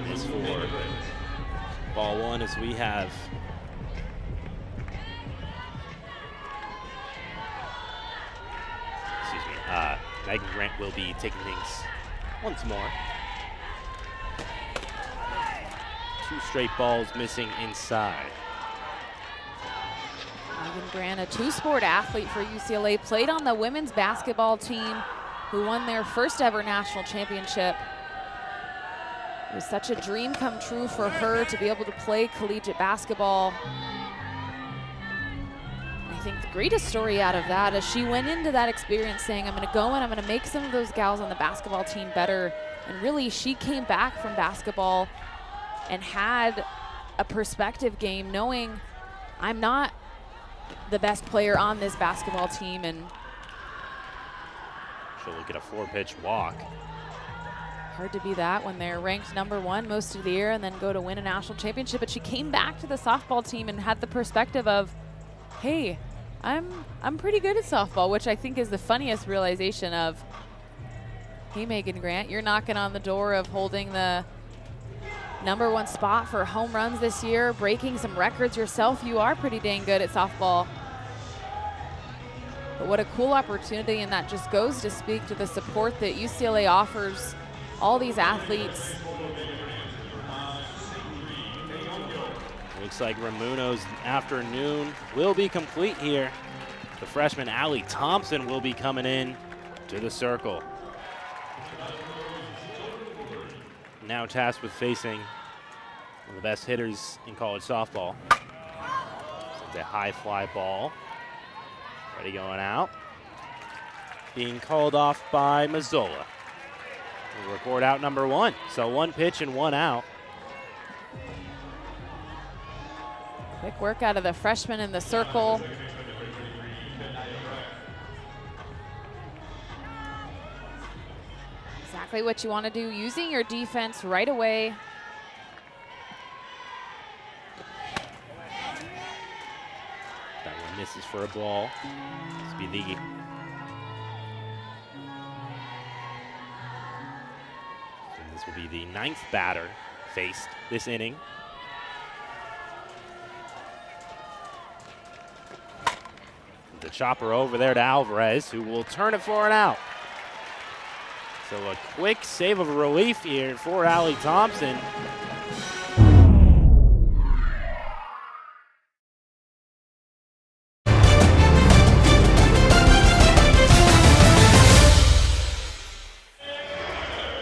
This for ball one as we have Megan Grant will be taking things once more. 2 straight balls missing inside. Megan Grant, a 2-sport athlete for UCLA, played on the women's basketball team who won their first ever national championship. It was such a dream come true for her to be able to play collegiate basketball. I think the greatest story out of that is she went into that experience saying, I'm gonna go and I'm gonna make some of those gals on the basketball team better. And really, she came back from basketball and had a perspective game knowing I'm not the best player on this basketball team. And she'll look at a 4-pitch walk. Hard to be that when they're ranked #1 most of the year and then go to win a national championship. But she came back to the softball team and had the perspective of, hey, I'm pretty good at softball, which I think is the funniest realization of, hey, Megan Grant, you're knocking on the door of holding the #1 spot for home runs this year, breaking some records yourself. You are pretty dang good at softball. But what a cool opportunity, and that just goes to speak to the support that UCLA offers all these athletes. Looks like Ramuno's afternoon will be complete here. The freshman Allie Thompson will be coming in to the circle. Now tasked with facing one of the best hitters in college softball. It's a high fly ball. Ready going out. Being called off by Mazzola. We'll record out #1. So 1 pitch and 1 out. Quick work out of the freshman in the circle. Exactly what you want to do, using your defense right away. That one misses for a ball. This will be the This will be the 9th batter faced this inning. The chopper over there to Alvarez, who will turn it for an out. So a quick save of relief here for Allie Thompson.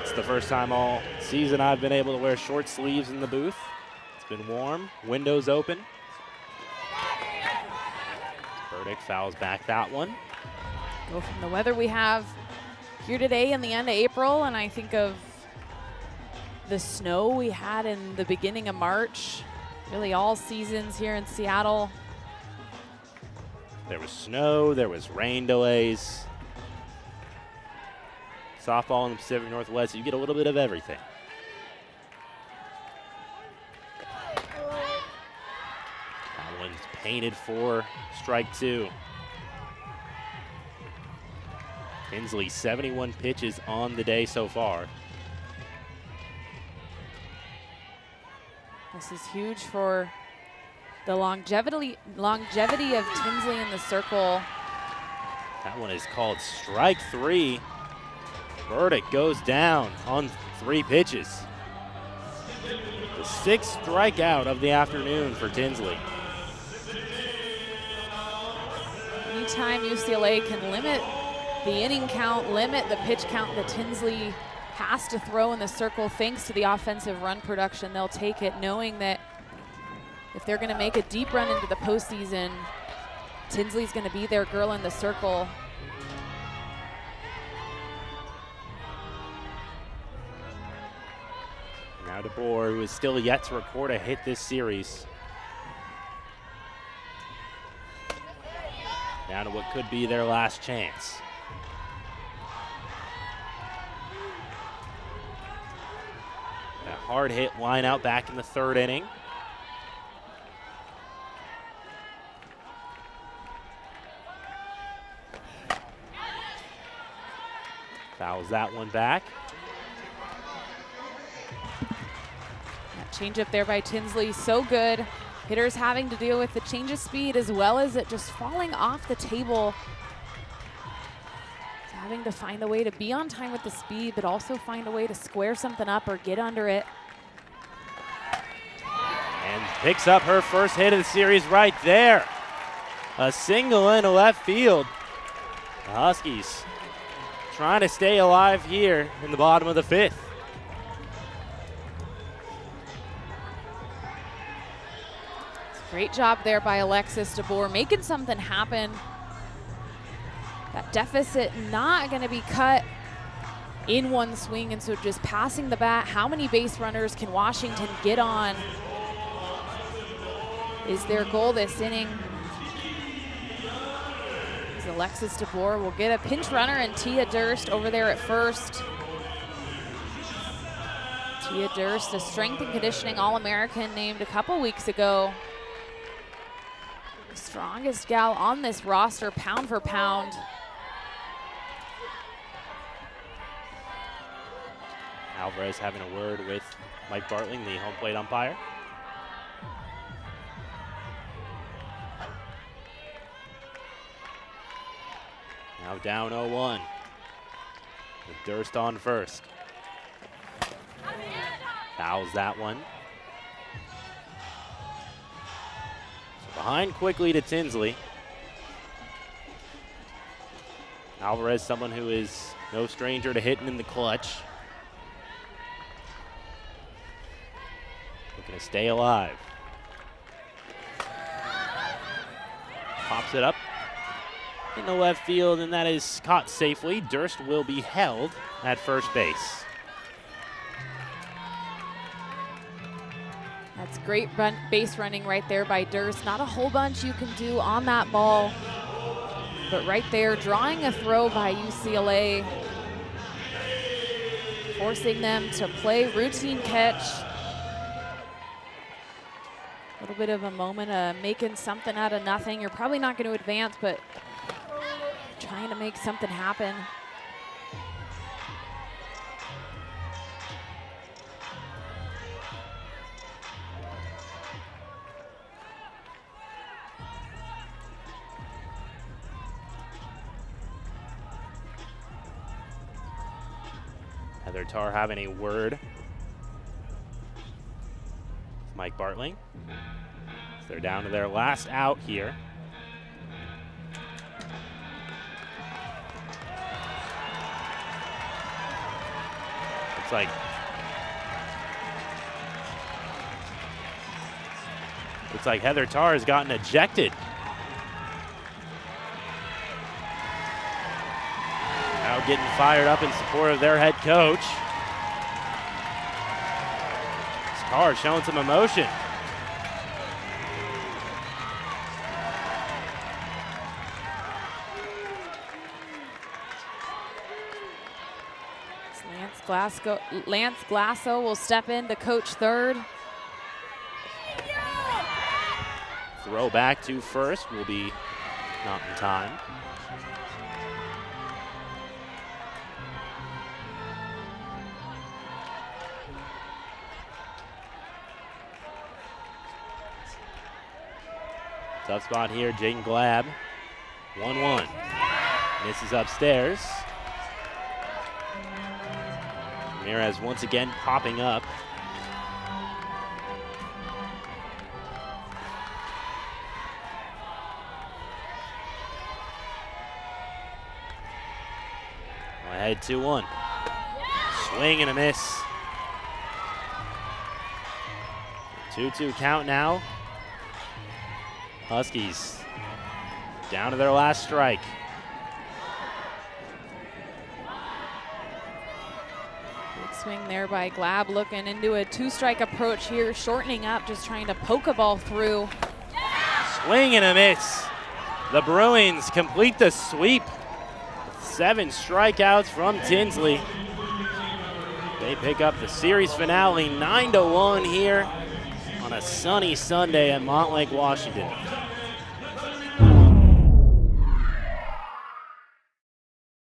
It's the first time all season I've been able to wear short sleeves in the booth. It's been warm, windows open. Burdick fouls back that one. Go from the weather we have here today in the end of April, and I think of the snow we had in the beginning of March. Really all seasons here in Seattle. There was snow, there was rain delays. Softball in the Pacific Northwest, you get a little bit of everything. That one's painted for strike 2. Tinsley, 71 pitches on the day so far. This is huge for the longevity of Tinsley in the circle. That one is called strike 3. Burdick goes down on 3 pitches. The 6th strikeout of the afternoon for Tinsley. Anytime UCLA can limit the inning count, limit the pitch count that Tinsley has to throw in the circle thanks to the offensive run production, they'll take it, knowing that if they're going to make a deep run into the postseason, Tinsley's going to be their girl in the circle. Now DeBoer, who is still yet to record a hit this series. Down to what could be their last chance. A hard hit line out back in the 3rd inning. Fouls that one back. That change up there by Tinsley, so good. Hitters having to deal with the change of speed as well as it just falling off the table. Having to find a way to be on time with the speed, but also find a way to square something up or get under it. And picks up her first hit of the series right there. A single into left field. The Huskies trying to stay alive here in the bottom of the 5th. Great job there by Alexis DeBoer, making something happen. That deficit not going to be cut in one swing, and so just passing the bat. How many base runners can Washington get on is their goal this inning. As Alexis DeBoer will get a pinch runner, and Tia Durst over there at first. Tia Durst, a strength and conditioning All-American named a couple weeks ago. The strongest gal on this roster, pound for pound. Alvarez having a word with Mike Bartling, the home plate umpire. Now down 0-1. With Durst on first. Fouls that one. So behind quickly to Tinsley. Alvarez, someone who is no stranger to hitting in the clutch. Looking to stay alive. Pops it up in the left field, and that is caught safely. Durst will be held at first base. That's great base running right there by Durst. Not a whole bunch you can do on that ball, but right there, drawing a throw by UCLA, forcing them to play routine catch. A little bit of a moment of making something out of nothing. You're probably not going to advance, but trying to make something happen. Heather Tarr having a word with Mike Bartling. So they're down to their last out here. Looks like Heather Tarr has gotten ejected. Now getting fired up in support of their head coach. Tarr showing some emotion. Lance Glasso will step in to coach third. Throw back to first will be not in time. Tough spot here, Jaden Glab. 1-1. Misses upstairs. Ramirez once again popping up. Ahead 2-1. Swing and a miss. 2-2 count now. Huskies down to their last strike. Big swing there by Glab, looking into a two-strike approach here, shortening up, just trying to poke a ball through. Swing and a miss. The Bruins complete the sweep. 7 strikeouts from Tinsley. They pick up the series finale 9-1 here on a sunny Sunday at Montlake, Washington.